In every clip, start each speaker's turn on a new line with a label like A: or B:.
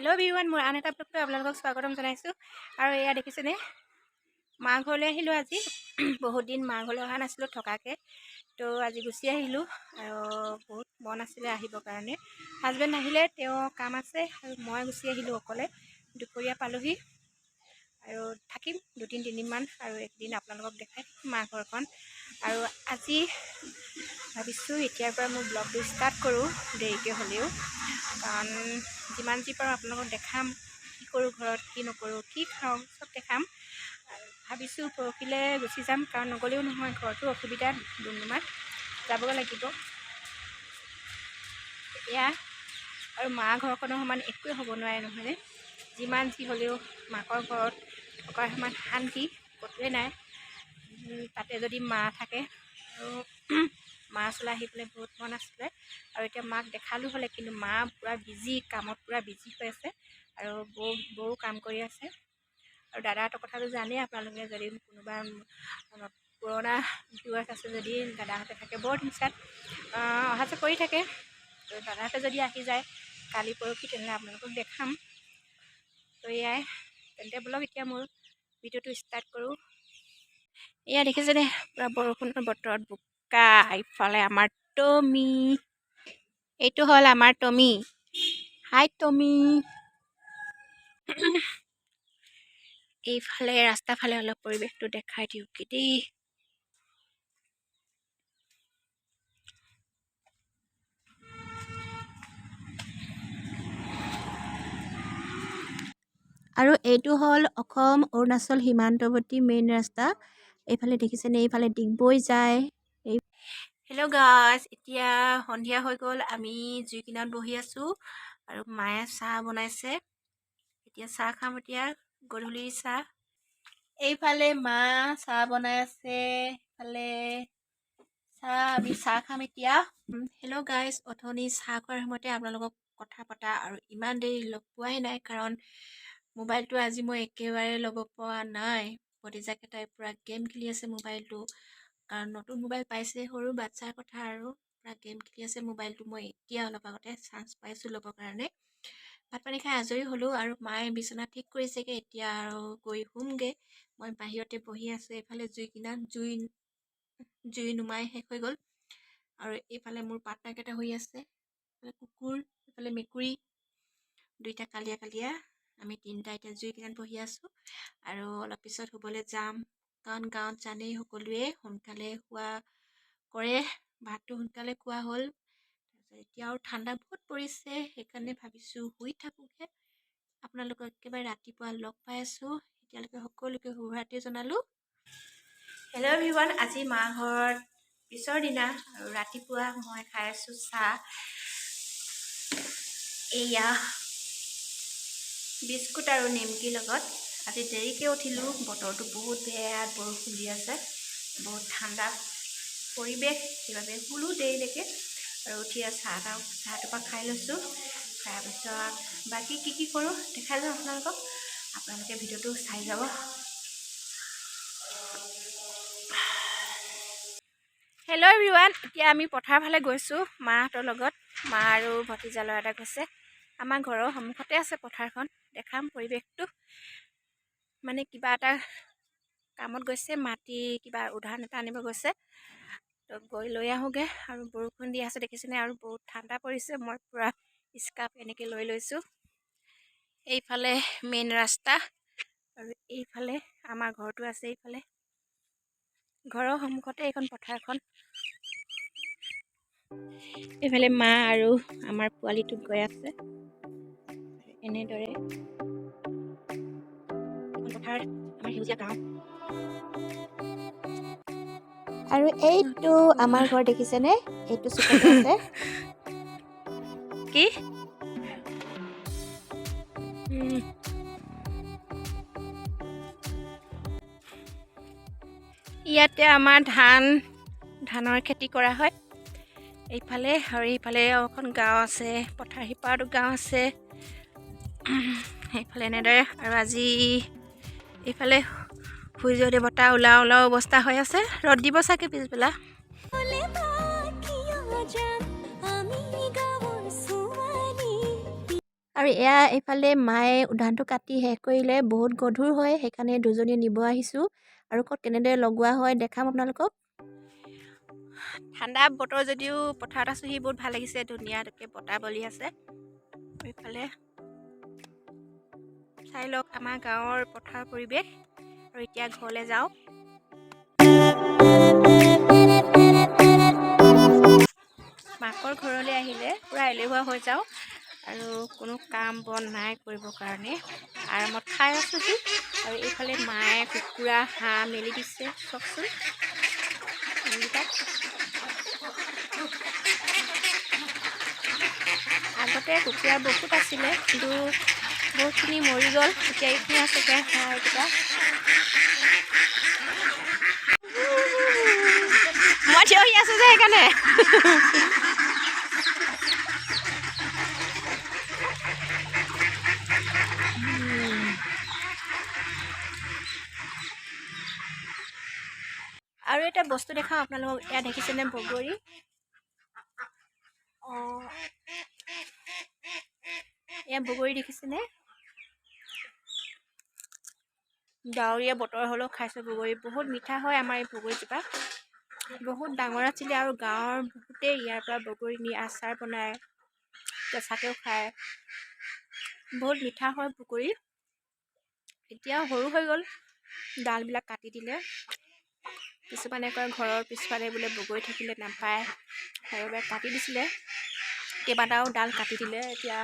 A: Hello' everyone, মোৰ আন এটা ব্লগটো আপোনালোকক স্বাগতম জনাইছোঁ। আৰু এয়া দেখিছেনে, মা ঘৰলৈ আহিলোঁ আজি। বহুত দিন মা ঘৰলৈ অহা নাছিলোঁ থকাকৈ, তো আজি গুচি আহিলোঁ। আৰু বহুত মন আছিলে আহিবৰ কাৰণে। হাজবেণ্ড আহিলে, তেওঁ কাম আছে, আৰু মই গুচি আহিলোঁ অকলে। দুপৰীয়া পালোহি আৰু থাকিম 2-3 দিনমান, আৰু একদিন আপোনালোকক দেখাই মা ঘৰখন। আৰু আজি ভাবিছোঁ এতিয়াৰ পৰা মোৰ ব্লগটো ষ্টাৰ্ট কৰোঁ, দেৰিকৈ হ'লেও, কাৰণ যিমান যি পাৰোঁ আপোনালোকক দেখাম, কি কৰোঁ ঘৰত, কি নকৰোঁ, কি খাওঁ, চব দেখাম। আৰু ভাবিছোঁ পৰহিলৈ গুচি যাম, কাৰণ নগ'লেও নহয়, ঘৰতো অসুবিধা, ডুমডুমাত যাবগৈ লাগিব এতিয়া। আৰু মা ঘৰখনৰ সমান একোৱে হ'ব নোৱাৰে নহয়নে? যিমান যি হ'লেও মাকৰ ঘৰত থকাৰ সমান শান্তি ক'তোৱে নাই। তাতে যদি মা থাকে, আৰু মা ওচৰলৈ আহিবলৈ বহুত মন আছিলে। আৰু এতিয়া মাক দেখালোঁ হ'লে, কিন্তু মা পূৰা বিজি, কামত পূৰা বিজি হৈ আছে। আৰু বৌ কাম কৰি আছে। আৰু দাদাহঁতৰ কথাটো জানেই আপোনালোকে, যদি কোনোবা পুৰণা ভিউৱাৰ্ছ আছে যদি, দাদাহঁতে থাকে বৰদিমচাত অহা যোৱা কৰি থাকে। তো দাদাহঁতে যদি আহি যায় কালি পৰহি, তেনেহ'লে আপোনালোকক দেখাম। তো এয়াই, তেন্তে ব'লক এতিয়া মোৰ ভিডিঅ'টো ষ্টাৰ্ট কৰোঁ। এয়া দেখিছেনে, পূৰা বৰষুণৰ বতৰত বোকা। ইফালে আমাৰ টমি, এইটো হ'ল আমাৰ টমি। হাই টমি। এইফালে ৰাস্তা ফালে অলপ পৰিৱেশটো দেখাই দিওঁগৈ দেই। আৰু এইটো হ'ল অসম অৰুণাচল সীমান্তৱৰ্তী মেইন ৰাস্তা। এইফালে দেখিছেনে, এইফালে ডিগবৈ যায়। হেল্ল' গাইজ, এতিয়া সন্ধিয়া হৈ গ'ল, আমি জুই কিনাৰত বহি আছোঁ। আৰু মায়ে চাহ বনাইছে, এতিয়া চাহ খাম। এতিয়া গধূলিৰ চাহ। এইফালে মা চাহ বনাই আছে, এইফালে আমি চাহ খাম এতিয়া। হেল্ল' গাইজ, অথনি চাহ খোৱাৰ সময়তে আপোনালোকক কথা পতা আৰু ইমান দেৰি লগ পোৱাই নাই, কাৰণ মোবাইলটো আজি মই একেবাৰে ল'ব পৰা নাই। ভতিজাকেইটাই পূৰা গেম খেলি আছে মোবাইলটো, কাৰণ নতুন মোবাইল পাইছে, সৰু বাচ্ছাৰ কথা, আৰু পূৰা গেম খেলি আছে মোবাইলটো। মই এতিয়া অলপ আগতে চান্স পাইছোঁ ল'বৰ কাৰণে। ভাত পানী খাই আজৰি হ'লোঁ, আৰু মায়ে বিচনা ঠিক কৰিছেগৈ। এতিয়া আৰু গৈ শুমগৈ। মই বাহিৰতে বহি আছোঁ। এইফালে জুই কিনাৰত জুই নুমাই শেষ হৈ গ'ল। আৰু এইফালে মোৰ পাৰ্টনাৰকেইটা শুই আছে, এইফালে কুকুৰ, এইফালে মেকুৰী, দুইটা কালিয়া কালিয়া। আমি তিনিটা এতিয়া জুই কিনাৰত বহি আছোঁ, আৰু অলপ পিছত শুবলৈ যাম, কাৰণ গাঁৱত জানেই সকলোৱে সোনকালে খোৱা কৰে। ভাতটো সোনকালে খোৱা হ'ল। তাৰপিছত এতিয়া আৰু ঠাণ্ডা বহুত পৰিছে, সেইকাৰণে ভাবিছোঁ শুই থাকোঁগৈ। আপোনালোকক একেবাৰে ৰাতিপুৱা লগ পাই আছোঁ। এতিয়ালৈকে সকলোকে শুভৰাত্ৰি জনালোঁ। হেল্ল' এভৰিৱান, আজি মা ঘৰত পিছৰ দিনা, আৰু ৰাতিপুৱা মই খাই আছোঁ চাহ। এয়া বিস্কুট আৰু নিমকিৰ লগত। আজি দেৰিকৈ উঠিলোঁ, বতৰটো বহুত বেয়া, বৰষুণ দি আছে, বহুত ঠাণ্ডা পৰিৱেশ, সেইবাবে শুলোঁ দেৰিলৈকে। আৰু উঠি চাহটোপা খাই লৈছোঁ। তাৰপিছত বাকী কি কৰোঁ দেখাই যাওঁ আপোনালোকক। আপোনালোকে ভিডিঅ'টো চাই যাব। হেল্ল' এভৰিৱান, এতিয়া আমি পথাৰ ফালে গৈছোঁ মাহঁতৰ লগত। মা আৰু ভতিজা ল'ৰা এটা গৈছে। আমাৰ ঘৰৰ সন্মুখতে আছে পথাৰখন, দেখাম পৰিৱেশটো। মানে কিবা এটা কামত গৈছে, মাটি কিবা উধাৰ এটা আনিব গৈছে, তো গৈ লৈ আহোঁগৈ। আৰু বৰষুণ দি আছে দেখিছেনে, আৰু বহুত ঠাণ্ডা পৰিছে। মই পূৰা স্কাৰ্ফ এনেকৈ লৈ লৈছোঁ। এইফালে মেইন ৰাস্তা, আৰু এইফালে আমাৰ ঘৰটো আছে। এইফালে ঘৰৰ সন্মুখতে এইখন পথাৰখন। এইফালে মা আৰু আমাৰ পোৱালিটোক গৈ আছে এনেদৰে। পথাৰ আমাৰ সেউজীয়া গাঁও। আৰু এইটো আমাৰ ঘৰ দেখিছেনে, এইটো চুকতে আছে। কি ইয়াতে আমাৰ ধানৰ খেতি কৰা হয় এইফালে। আৰু এইফালে এখন গাঁও আছে, পথাৰ সিপাৰতো গাঁও আছে সেইফালে এনেদৰে। আৰু আজি এইফালে সূৰ্য দেৱতা ওলাও অৱস্থা হৈ আছে, ৰ'দ দিব চাগে পিছবেলা। আৰু এয়া এইফালে মায়ে উদ্যানটো কাটি শেষ কৰিলে, বহুত গধুৰ হয়, সেইকাৰণে দুজনীয়ে নিব আহিছোঁ আৰু ক'ত কেনেদৰে লগোৱা হয় দেখাম আপোনালোকক। ঠাণ্ডা বতৰ যদিও পথাৰত আছোঁহি, বহুত ভাল লাগিছে, ধুনীয়াকৈ বতাহ বলি আছে। এইফালে চাই লওক আমাৰ গাঁৱৰ পথাৰৰ পৰিৱেশ। আৰু এতিয়া ঘৰলৈ যাওঁ। মাকৰ ঘৰলৈ আহিলে পূৰা এলেহুৱা হৈ যাওঁ আৰু কোনো কাম বন নাই কৰিবৰ কাৰণে আৰামত খাই আছোঁহি। আৰু এইফালে মায়ে কুকুৰা হাঁহ মেলি দিছে, চাওকচোন এইকেইটাক। আগতে কুকুৰা বহুত আছিলে, কিন্তু বহুতখিনি মৰি গ'ল। এতিয়া এইখিনি আছে হাঁহ এইকেইটা। মই থিয় হৈ আছোঁ যে সেইকাৰণে। আৰু এটা বস্তু দেখাওঁ আপোনালোকক। এয়া দেখিছেনে বগৰী? এয়া বগৰী দেখিছেনে? ডাৱৰীয়া বতৰ হ'লেও খাইছোঁ বগৰী। বহুত মিঠা হয় আমাৰ এই বগৰীজোপা। বহুত ডাঙৰ আছিলে আৰু গাঁৱৰ বহুতেই ইয়াৰ পৰা বগৰী নি আচাৰ বনায়, কেঁচাতেও খায়। বহুত মিঠা হয় বগৰী। এতিয়া সৰু হৈ গ'ল, ডালবিলাক কাটি দিলে। কিছুমানে কয় ঘৰৰ পিছফালে বোলে বগৰী থাকিলে নাপায়, সেইবাবে কাটি দিছিলে। কেইবাটাও ডাল কাটি দিলে। এতিয়া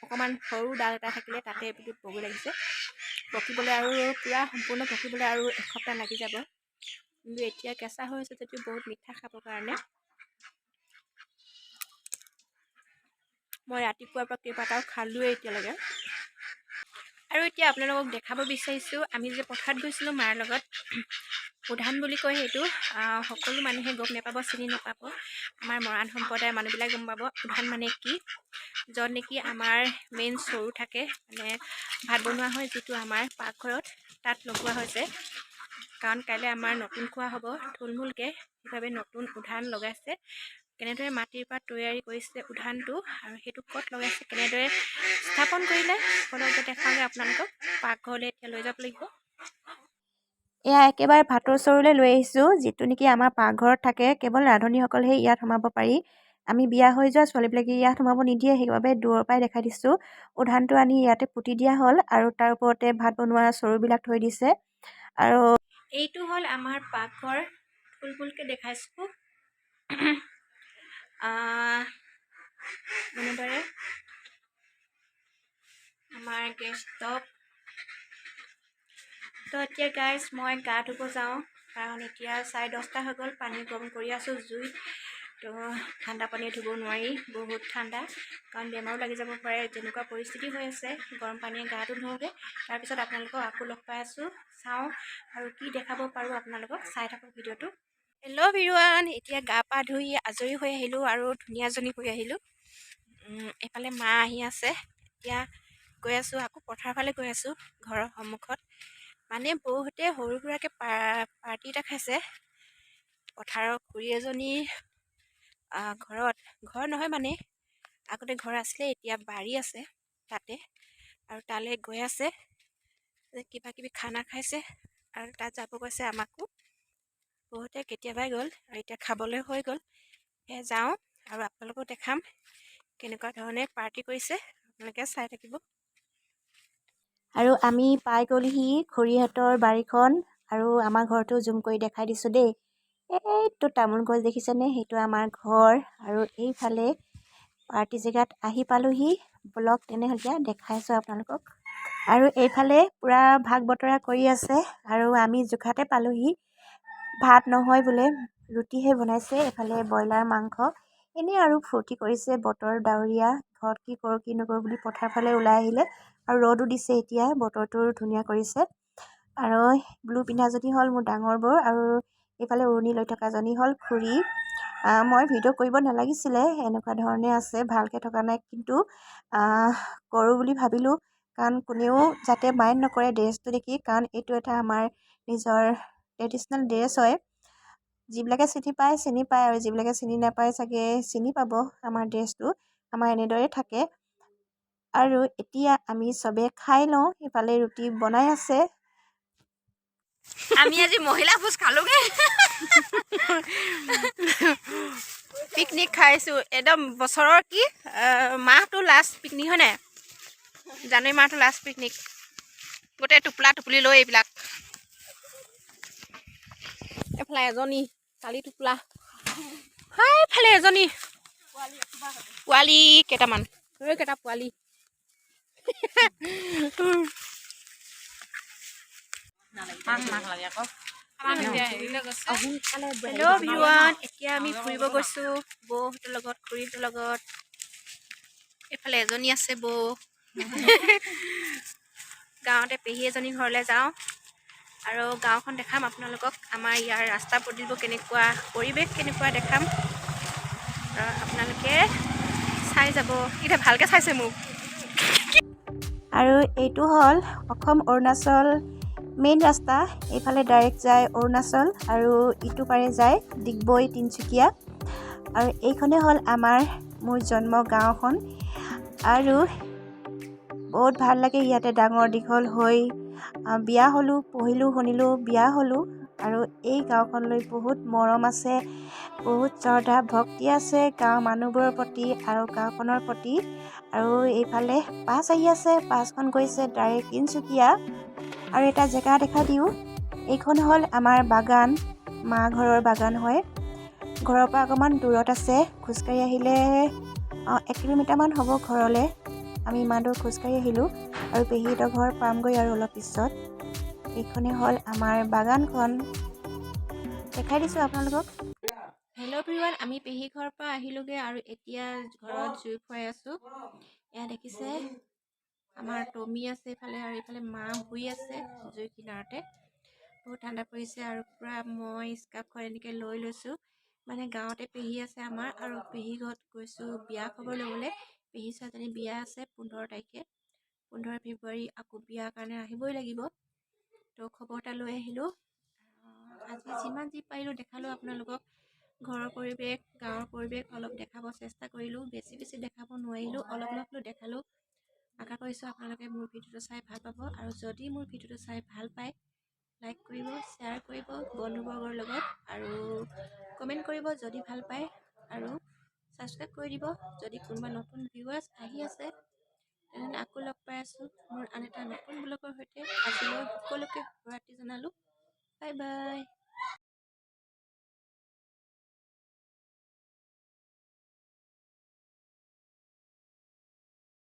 A: অকণমান সৰু ডাল এটা থাকিলে তাতে বগৰী লাগিছে। পকিবলৈ আৰু পূৰা সম্পূৰ্ণ পকিবলৈ আৰু এসপ্তাহ লাগি যাব। কিন্তু এতিয়া কেঁচা হৈ আছে যদিও বহুত মিঠা খাবৰ কাৰণে। মই ৰাতিপুৱাৰ পৰা কেইবাটাও খালোঁৱেই এতিয়ালৈকে। আৰু এতিয়া আপোনালোকক দেখাব বিচাৰিছোঁ, আমি যে পথাৰত গৈছিলোঁ মাৰ লগত। উদ্যান বুলি কয় সেইটো। সকলো মানুহে গম নাপাব, চিনি নাপাব। আমাৰ মৰাণ সম্প্ৰদায়ৰ মানুহবিলাক গম পাব উদ্যান মানে কি। য'ত নেকি আমাৰ মেইন চৰু থাকে, মানে ভাত বনোৱা হয়, যিটো আমাৰ পাকঘৰত, তাত লগোৱা হৈছে। কাৰণ কাইলৈ আমাৰ নতুন খোৱা হ'ব থুলমূলকৈ, সেইবাবে নতুন উদ্যান লগাইছে। কেনেদৰে মাটিৰ পৰা তৈয়াৰী কৰিছে উদ্যানটো আৰু সেইটো ক'ত লগাইছে, কেনেদৰে স্থাপন কৰিলে, সকলোকে দেখাওঁগৈ আপোনালোকক। পাকঘৰলৈ এতিয়া লৈ যাব লাগিব। এয়া একেবাৰে ভাতৰ চৰুলৈ লৈ আহিছোঁ, যিটো নেকি আমাৰ পাকঘৰত থাকে। কেৱল ৰান্ধনীসকলেহে ইয়াত সোমাব পাৰি। আমি বিয়া হৈ যোৱা ছোৱালীবিলাকে ইয়াত সোমাব নিদিয়ে, সেইবাবে দূৰৰ পৰাই দেখাই দিছোঁ। উদ্যানটো আনি ইয়াতে পুতি দিয়া হ'ল আৰু তাৰ ওপৰতে ভাত বনোৱা চৰুবিলাক থৈ দিছে। আৰু এইটো হ'ল আমাৰ পাকঘৰ, থুলমূলকৈ দেখাইছোঁ। এনেদৰে আমাৰ গেছ ষ্টভ। তো এতিয়া গাইজ মই গা ধুব যাওঁ, কাৰণ এতিয়া 10:30 হৈ গ'ল। পানী গৰম কৰি আছোঁ জুইত। তো ঠাণ্ডা পানী ধুব নোৱাৰি, বহুত ঠাণ্ডা, কাৰণ বেমাৰো লাগি যাব পাৰে। যেনেকুৱা পৰিস্থিতি হৈ আছে, গৰম পানীয়ে গাটো ধুওঁগৈ। তাৰপিছত আপোনালোকক আকৌ লগ পাই আছোঁ। চাওঁ আৰু কি দেখাব পাৰোঁ আপোনালোকক, চাই থাকক ভিডিঅ'টো। হেল্ল' ভিৰুৱান, এতিয়া গা পা ধুই আজৰি হৈ আহিলোঁ আৰু ধুনীয়াজনী হৈ আহিলোঁ। এইফালে মা আহি আছে। এতিয়া গৈ আছোঁ, আকৌ পথাৰৰ ফালে গৈ আছোঁ, ঘৰৰ সন্মুখত। মানে বহুতে সৰু সুৰাকৈ পাৰ্টি এটা খাইছে পথাৰৰ খুৰী এজনীৰ ঘৰত। ঘৰ নহয় মানে, আগতে ঘৰ আছিলে, এতিয়া বাৰী আছে তাতে। আৰু তালৈ গৈ আছে, কিবা কিবি খানা খাইছে আৰু তাত যাব কৈছে আমাকো। বহুতে কেতিয়াবাই গ'ল আৰু এতিয়া খাবলৈ হৈ গ'ল। সেয়ে যাওঁ আৰু আপোনালোকক দেখাম কেনেকুৱা ধৰণে পাৰ্টি কৰিছে, আপোনালোকে চাই থাকিব। আৰু আমি পাই গ'লোহি খুৰীহঁতৰ বাৰীখন, আৰু আমাৰ ঘৰটো জুম কৰি দেখাই দিছোঁ দেই। এইটো তামোল গছ দেখিছেনে, সেইটো আমাৰ ঘৰ। আৰু এইফালে পাৰ্টি জেগাত আহি পালোহি। ব্লগ তেনেহ'লে দেখাইছোঁ আপোনালোকক। আৰু এইফালে পূৰা ভাগ বতৰা কৰি আছে আৰু আমি জোখাতে পালোহি। ভাত নহয় বোলে, ৰুটিহে বনাইছে। এফালে ব্ৰইলাৰ মাংস। এনেই আৰু ফূৰ্তি কৰিছে, বতৰ ডাৱৰীয়া, ঘৰত কি কৰোঁ কি নকৰোঁ বুলি পথাৰ ফালে ওলাই আহিলে। আৰু ৰ'দো দিছে, এতিয়া বতৰটো ধুনীয়া কৰিছে। আৰু ব্লু পিন্ধাজনী হ'ল মোৰ ডাঙৰ বৌ, আৰু এইফালে উৰণি লৈ থকাজনী হ'ল খুৰী। মই ভিডিঅ' কৰিব নালাগিছিলে, এনেকুৱা ধৰণে আছে, ভালকৈ থকা নাই, কিন্তু কৰোঁ বুলি ভাবিলোঁ, কাৰণ কোনেও যাতে মাইণ্ড নকৰে ড্ৰেছটো দেখি, কাৰণ এইটো এটা আমাৰ নিজৰ ট্ৰেডিশ্যনেল ড্ৰেছ হয়। যিবিলাকে চিনি পায় আৰু যিবিলাকে চিনি নাপায় চাগে চিনি পাব। আমাৰ ড্ৰেছটো আমাৰ এনেদৰে থাকে। আৰু এতিয়া আমি চবে খাই লওঁ। ইফালে ৰুটি বনাই আছে।
B: আমি আজি মহিলা ভোজ খালোগে। পিকনিক খাইছোঁ একদম বছৰৰ কি মাহটো লাষ্ট পিকনিক হয় নাই? জানুৱাৰী মাহটো লাষ্ট পিকনিক। গোটেই টোপলা টোপলি লৈ এইবিলাক। এইফালে এজনী কালি টোপলা, এইফালে এজনী পোৱালি কেইটামান, কেইটা পোৱালি। হেল্ল' ভিৱান, এতিয়া আমি ফুৰিব গৈছোঁ বৌহঁতৰ লগত, খুৰীহঁতৰ লগত। এইফালে এজনী আছে বৌ। গাঁৱতে পেহী এজনী ঘৰলৈ যাওঁ আৰু গাঁওখন দেখাম আপোনালোকক। আমাৰ ইয়াৰ ৰাস্তা পদূলিবোৰ কেনেকুৱা, পৰিৱেশ কেনেকুৱা দেখাম। আপোনালোকে চাই যাব। এতিয়া ভালকৈ চাইছে মোক।
A: আৰু এইটো হ'ল অসম অৰুণাচল মেইন ৰাস্তা। এইফালে ডাইৰেক্ট যায় অৰুণাচল আৰু ইটো পাৰে যায় ডিগবৈ তিনিচুকীয়া। আৰু এইখনেই হ'ল মোৰ জন্ম গাঁওখন। আৰু বহুত ভাল লাগে ইয়াতে ডাঙৰ দীঘল হৈ বিয়া হ'লোঁ, পঢ়িলোঁ শুনিলোঁ, বিয়া হ'লোঁ। আৰু এই গাঁওখনলৈ বহুত মৰম আছে, বহুত শ্ৰদ্ধা ভক্তি আছে গাঁৱৰ মানুহবোৰৰ প্ৰতি আৰু গাঁওখনৰ প্ৰতি। আৰু এইফালে বাছ আহি আছে, বাছখন গৈছে ডাইৰেক্ট তিনিচুকীয়া। আৰু এটা জেগা দেখা দিওঁ, এইখন হ'ল আমাৰ বাগান, মা ঘৰৰ বাগান হয়। ঘৰৰ পৰা অকণমান দূৰত আছে, খোজকাঢ়ি আহিলে 1 কিলোমিটাৰমান হ'ব ঘৰলৈ। আমি ইমান দূৰ খোজকাঢ়ি আহিলোঁ আৰু পেহীহঁতৰ ঘৰ পামগৈ আৰু অলপ পিছত। এইখনেই হ'ল আমাৰ বাগানখন, দেখাই দিছোঁ আপোনালোকক।
B: হেল্ল' ভিৱান, আমি পেহী ঘৰৰ পৰা আহিলোঁগৈ আৰু এতিয়া ঘৰত জুই ফুৱাই আছোঁ। এয়া দেখিছে আমাৰ টমি আছে এইফালে, আৰু এইফালে মা শুই আছে জুই কিনাৰতে। বহুত ঠাণ্ডা পৰিছে আৰু পূৰা মই স্কাৰ্ফখন এনেকৈ লৈ লৈছোঁ। মানে গাঁৱতে পেহী আছে আমাৰ, আৰু পেহী ঘৰত গৈছোঁ বিয়া খবৰ ল'বলৈ। পেহী ছোৱালীজনী বিয়া আছে 15 তাৰিখে, 15 ফেব্ৰুৱাৰী। আকৌ বিয়াৰ কাৰণে আহিবই লাগিব, তো খবৰ এটা লৈ আহিলোঁ। আজি যিমান যি পাৰিলোঁ দেখালোঁ আপোনালোকক। ঘৰৰ পৰিৱেশ, গাঁৱৰ পৰিৱেশ অলপ দেখাব চেষ্টা কৰিলোঁ। বেছি দেখাব নোৱাৰিলোঁ, অলপ হ'লেও দেখালোঁ। আশা কৰিছোঁ আপোনালোকে মোৰ ভিডিঅ'টো চাই ভাল পাব। আৰু যদি মোৰ ভিডিঅ'টো চাই ভাল পায়, লাইক কৰিব, শ্বেয়াৰ কৰিব বন্ধুবৰ্গৰ লগত, আৰু কমেণ্ট কৰিব যদি ভাল পায়, আৰু ছাবস্ক্ৰাইব কৰি দিব। যদি কোনোবা নতুন ভিউৱাৰ্ছ আহি আছে তেনেহ'লে আকৌ লগ পাই আছোঁ মোৰ আন এটা নতুন ব্লগৰ সৈতে। আজিলৈ সকলোকে শুভৰাত্ৰি জনালোঁ। Bye bye.